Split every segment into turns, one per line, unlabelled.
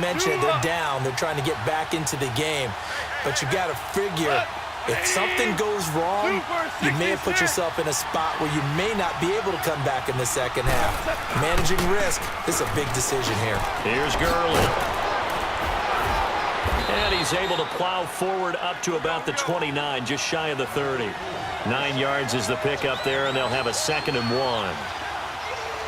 mentioned, they're down. They're trying to get back into the game. But you got to figure, if something goes wrong, you may have put yourself in a spot where you may not be able to come back in the second half. Managing risk, this is a big decision here.
Here's Gurley. And he's able to plow forward up to about the 29, just shy of the 30. 9 yards is the pickup there, and they'll have a 2nd and 1.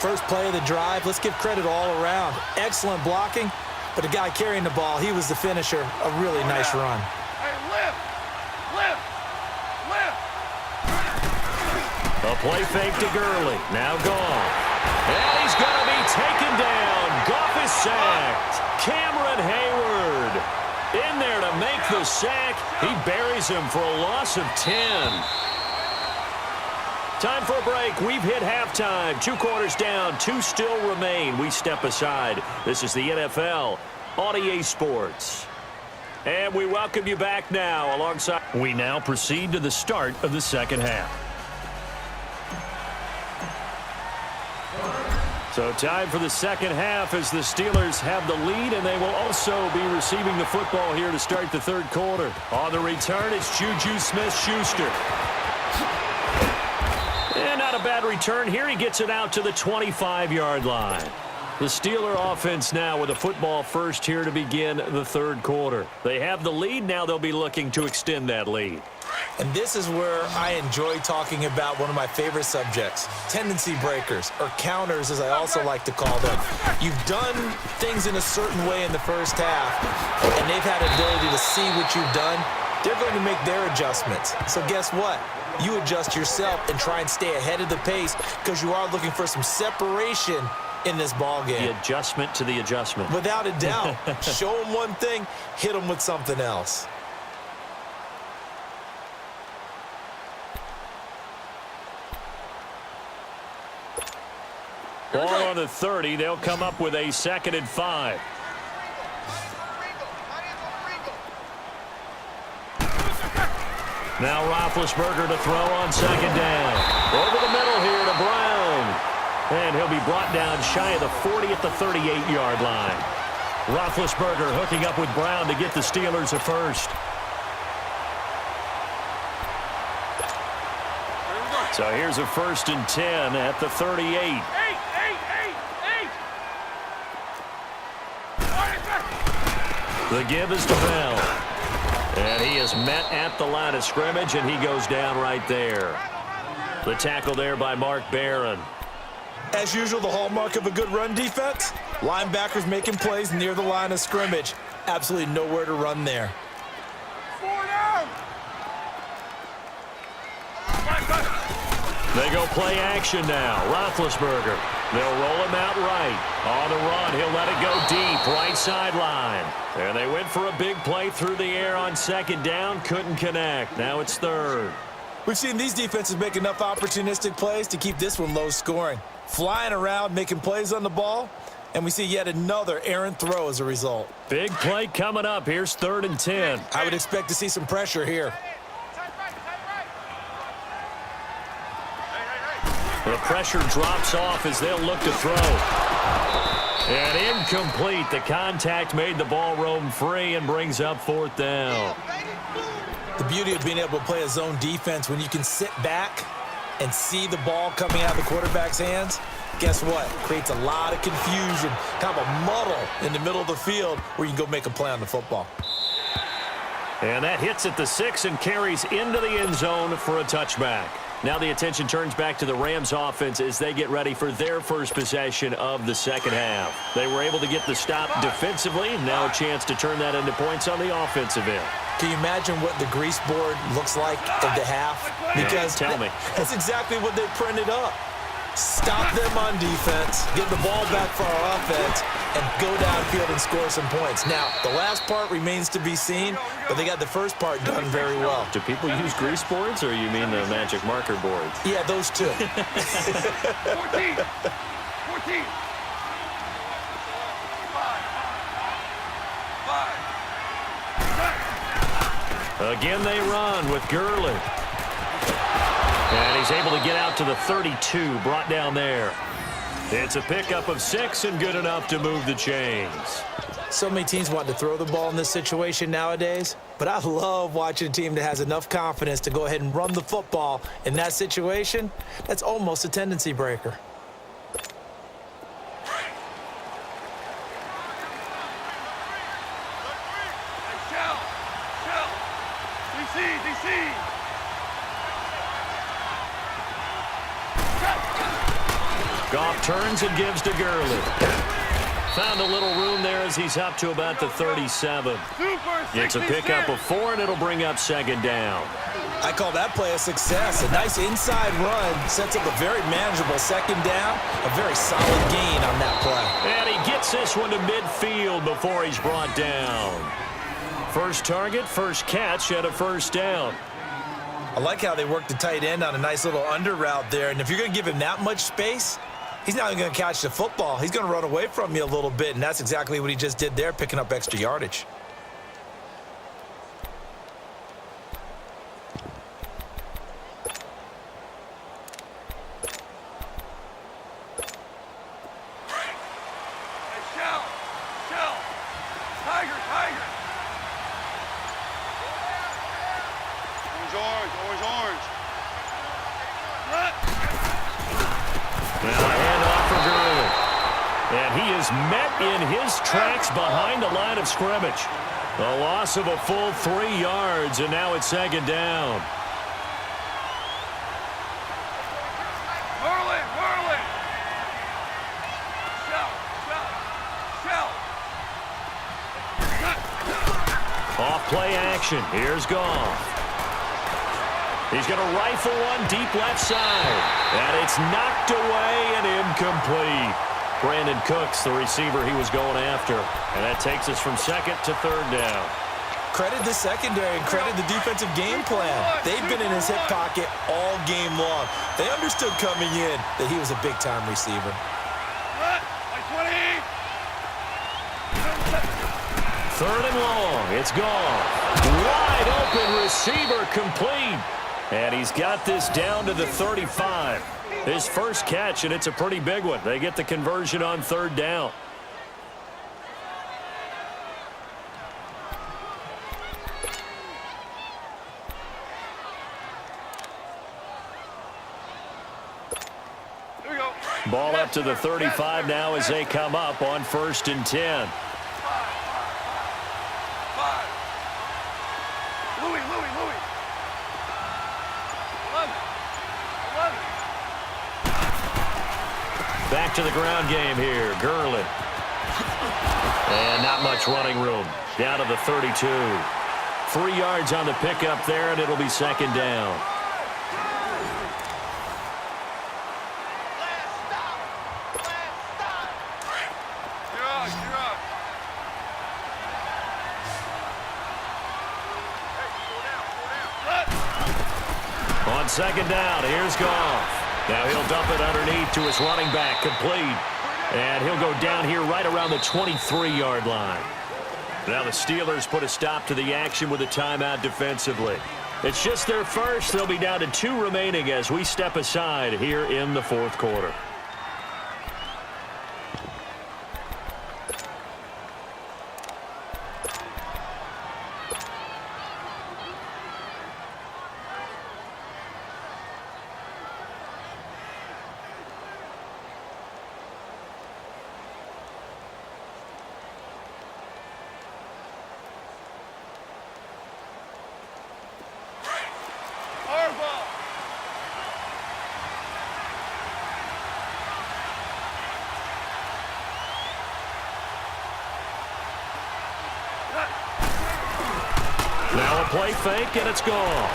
First play of the drive, let's give credit all around. Excellent blocking, but the guy carrying the ball, he was the finisher. A really nice run.
Hey, lift!
A play fake to Gurley. Now gone. And he's going to be taken down. Goff is sacked. Cameron Hayward in there to make the sack. He buries him for a loss of 10. Time for a break. We've hit halftime. 2 quarters down. 2 still remain. We step aside. This is the NFL on EA Sports. And we welcome you back now alongside. We now proceed to the start of the second half. So time for the second half as the Steelers have the lead, and they will also be receiving the football here to start the third quarter. On the return, it's Juju Smith-Schuster. And not a bad return here. He gets it out to the 25-yard line. The Steeler offense now with a football first here to begin the third quarter. They have the lead. Now they'll be looking to extend that lead.
And this is where I enjoy talking about one of my favorite subjects, tendency breakers, or counters as I also like to call them. You've done things in a certain way in the first half, and they've had the ability to see what you've done. They're going to make their adjustments. So guess what? You adjust yourself and try and stay ahead of the pace because you are looking for some separation in this ball game.
The adjustment to the adjustment.
Without a doubt. Show them one thing, hit them with something else.
Ball on the 30. They'll come up with a 2nd and 5. Now Roethlisberger to throw on 2nd down. Over the middle here to Brown. And he'll be brought down shy of the 40 at the 38-yard line. Roethlisberger hooking up with Brown to get the Steelers a first. So here's a 1st and 10 at the 38. The give is to Bell. And he is met at the line of scrimmage, and he goes down right there. The tackle there by Mark Barron.
As usual, the hallmark of a good run defense, linebackers making plays near the line of scrimmage. Absolutely nowhere to run there.
They go play action now. Roethlisberger. They'll roll him out right. On the run, he'll let it go deep, right sideline. And they went for a big play through the air on 2nd down. Couldn't connect. Now it's 3rd.
We've seen these defenses make enough opportunistic plays to keep this one low scoring. Flying around, making plays on the ball, and we see yet another errant throw as a result.
Big play coming up. Here's 3rd and 10.
I would expect to see some pressure here.
The pressure drops off as they'll look to throw. And incomplete. The contact made the ball roam free and brings up 4th down.
The beauty of being able to play a zone defense when you can sit back and see the ball coming out of the quarterback's hands, guess what? Creates a lot of confusion, kind of a muddle in the middle of the field where you can go make a play on the football.
And that hits at the 6 and carries into the end zone for a touchback. Now the attention turns back to the Rams offense as they get ready for their first possession of the second half. They were able to get the stop defensively. Now a chance to turn that into points on the offensive end.
Can you imagine what the grease board looks like at the half? Because
tell me.
That's exactly what they printed up. Stop them on defense, get the ball back for our offense, and go downfield and score some points. Now, the last part remains to be seen, but they got the first part done very well.
Do people use grease boards, or you mean the magic marker boards?
Yeah, those two.
14. 14. 5.
Again, they run with Gurley. And he's able to get out to the 32, brought down there. It's a pickup of 6 and good enough to move the chains.
So many teams want to throw the ball in this situation nowadays, but I love watching a team that has enough confidence to go ahead and run the football in that situation. That's almost a tendency breaker.
Goff turns and gives to Gurley. Found a little room there as he's up to about the 37. It's a pickup of 4, and it'll bring up second down.
I call that play a success. A nice inside run sets up a very manageable second down. A very solid gain on that play.
And he gets this one to midfield before he's brought down. First target, first catch, and a first down.
I like how they work the tight end on a nice little under route there. And if you're going to give him that much space, he's not even going to catch the football. He's going to run away from you a little bit, and that's exactly what he just did there, picking up extra yardage.
In his tracks behind the line of scrimmage. A loss of a full 3 yards, and now it's second down.
Whirl it. Shell.
Off play action. Here's Goff. He's going to rifle one deep left side. And it's knocked away and incomplete. Brandon Cooks, the receiver he was going after. And that takes us from second to third down.
Credit the secondary and credit the defensive game plan. They've been in his hip pocket all game long. They understood coming in that he was a big-time receiver.
Third and long. It's gone. Wide open receiver complete. And he's got this down to the 35. His first catch, and it's a pretty big one. They get the conversion on third down.
Here we go.
Ball up to the 35 now as they come up on 1st and 10.
5. Louis. 11.
Back to the ground game here. Gurley. And not much running room. Down to the 32. 3 yards on the pickup there, and it'll be second down.
You're up.
On second down, here's Goff. Now he'll dump it underneath to his running back, complete. And he'll go down here right around the 23-yard line. Now the Steelers put a stop to the action with a timeout defensively. It's just their first. They'll be down to 2 remaining as we step aside here in the fourth quarter. Now a play fake, and it's gone.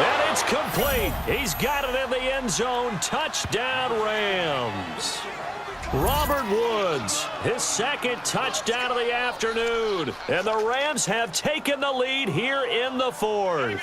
And it's complete. He's got it in the end zone. Touchdown, Rams. Robert Woods, his second touchdown of the afternoon. And the Rams have taken the lead here in the fourth.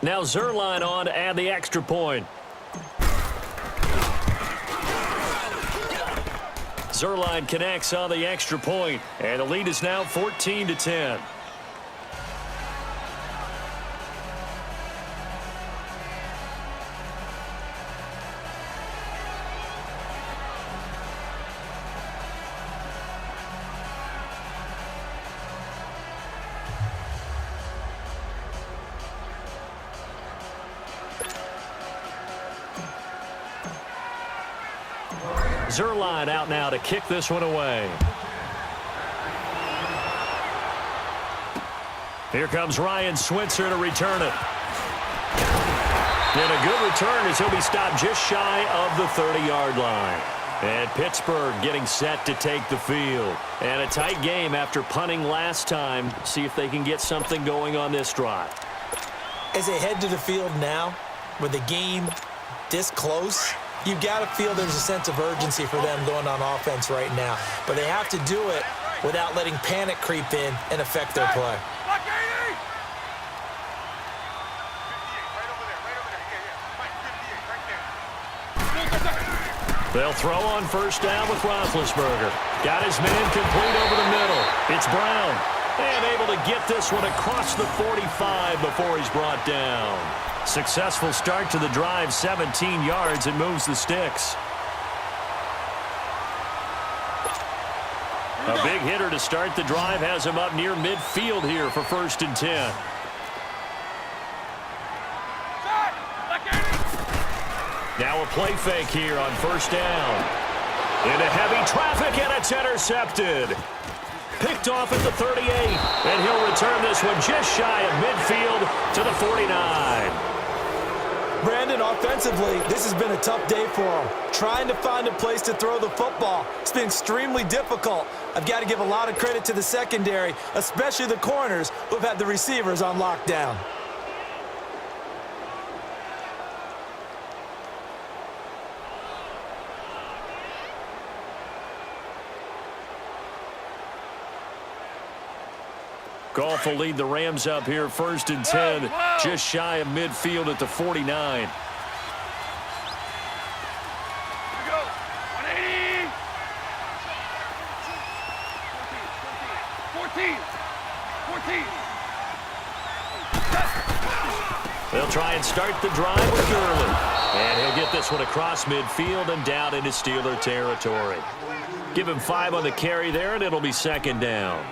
Now Zerline on to add the extra point. Zerline connects on the extra point, and the lead is now 14-10. Zerline out now to kick this one away. Here comes Ryan Switzer to return it. And a good return as he'll be stopped just shy of the 30-yard line. And Pittsburgh getting set to take the field. And a tight game after punting last time. See if they can get something going on this drive.
As they head to the field now, with the game this close, you've got to feel there's a sense of urgency for them going on offense right now. But they have to do it without letting panic creep in and affect their play.
They'll throw on first down with Roethlisberger. Got his man complete over the middle. It's Brown. And able to get this one across the 45 before he's brought down. Successful start to the drive, 17 yards, and moves the sticks. A big hitter to start the drive has him up near midfield here for 1st and 10. Now a play fake here on first down. Into heavy traffic, and it's intercepted. Picked off at the 38, and he'll return this one just shy of midfield to the 49.
Brandon, offensively, this has been a tough day for him. Trying to find a place to throw the football. It's been extremely difficult. I've got to give a lot of credit to the secondary, especially the corners who've had the receivers on lockdown.
Goff will lead the Rams up here 1st and 10, just shy of midfield at the 49.
Here we go. 180. 14.
They'll try and start the drive with Gurley. And he'll get this one across midfield and down into Steeler territory. Give him 5 on the carry there, and it'll be 2nd down.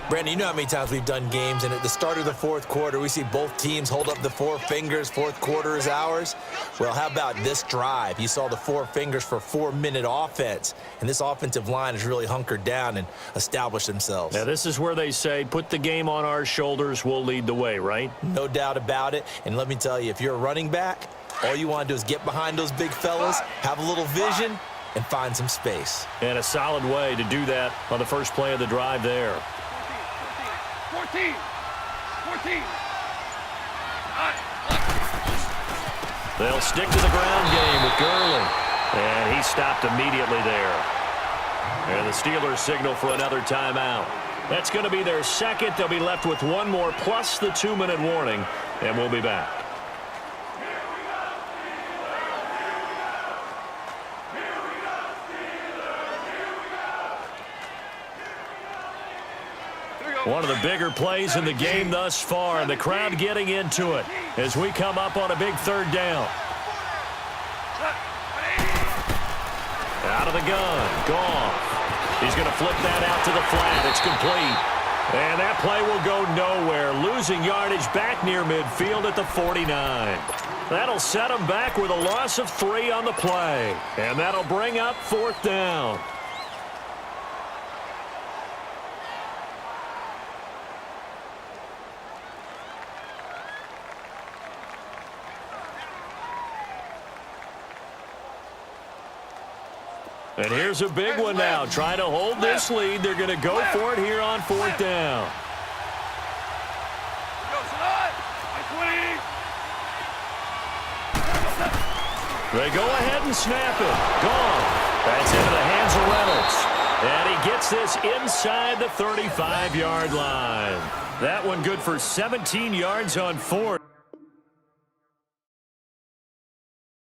Brandon, you know how many times we've done games, and at the start of the 4th quarter, we see both teams hold up the 4 fingers, 4th quarter is ours. Well, how about this drive? You saw the 4 fingers for 4-minute offense, and this offensive line has really hunkered down and established themselves.
Now, this is where they say, put the game on our shoulders, we'll lead the way, right?
No doubt about it, and let me tell you, if you're a running back, all you want to do is get behind those big fellas, have a little vision, and find some space.
And a solid way to do that on the first play of the drive there.
14.
They'll stick to the ground game with Gurley. And he stopped immediately there. And the Steelers signal for another timeout. That's going to be their 2nd. They'll be left with 1 more plus the 2-minute warning. And we'll be back. One of the bigger plays in the game thus far, and the crowd getting into it as we come up on a big 3rd down. Out of the gun, Goff. He's going to flip that out to the flat. It's complete. And that play will go nowhere, losing yardage back near midfield at the 49. That'll set him back with a loss of 3 on the play. And that'll bring up 4th down. And here's a big one now. Trying to hold this lead. They're going to go for it here on 4th down. They go ahead and snap it. Gone. That's into the hands of Reynolds. And he gets this inside the 35-yard line. That one good for 17 yards on 4th.